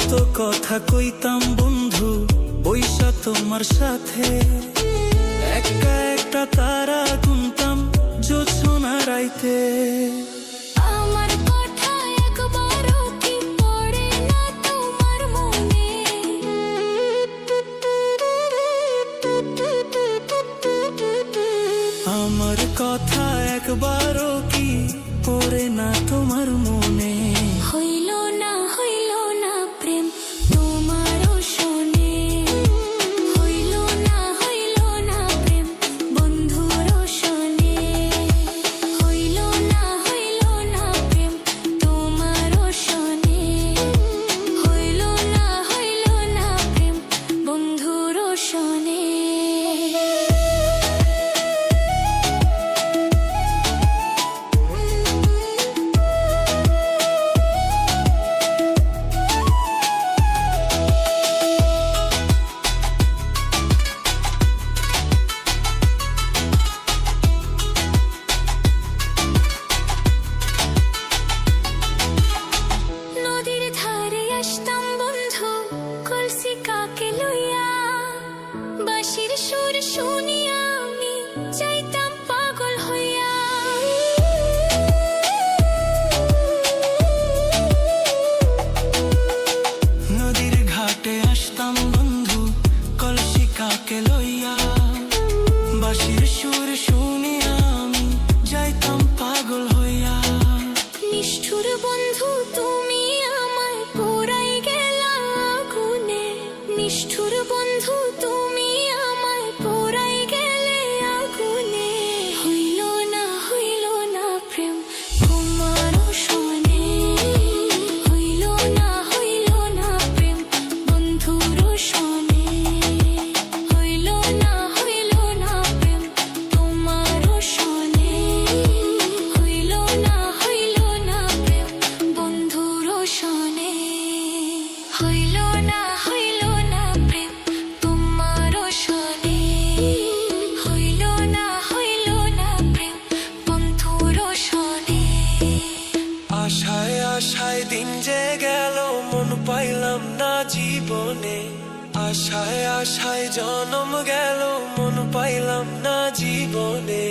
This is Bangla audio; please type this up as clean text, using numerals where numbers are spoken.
কত কথা কইতাম বন্ধু বৈশা তোমার সাথে, একটা একটা তারা গুনতাম জোছনা রাইতে। আমার কথা একবারও কি পড়ে না তোমার মনে? আমার কথা একবারও কি পড়ে না তোমার মনে? হইল না প্রেম তোমারও শোনে, হইল না প্রেম বন্ধুরও শোনে, হইল না প্রেম তোমারও শোনে, হইল না প্রেম বন্ধুরও শোনে। নদীর ধারে আসতাম বন্ধু কলসি কাকে লইয়া, বাঁশির সুর শুনিয়া আমি যাইতাম পাগল হইয়া। নদীর ঘাটে আসতাম বন্ধু কলসি কাকে লইয়া, বাঁশির সুর শুনিয়া আমি যাইতাম পাগল হইয়া। নিষ্ঠুর বন্ধু তুমি আমায় পোড়াই গেলা আগুনে, নিষ্ঠুর বন্ধু তুমি আমায় পোড়াই গেলে আগুনে। হইল না প্রেম তোমারও শোনে, হইল না প্রেম বন্ধুরও শোনে, হইল না প্রেম তোমারও শোনে, হইল না প্রেম বন্ধুরও শোনে, হইল না প্রেম তোমারও শোনে, হইল না প্রেম বন্ধুরও শোনে। আশায় আশায় দিন যে গেল মন পাইলাম না জীবনে, আশায় আশায় জনম গেল মন পাইলাম না জীবনে।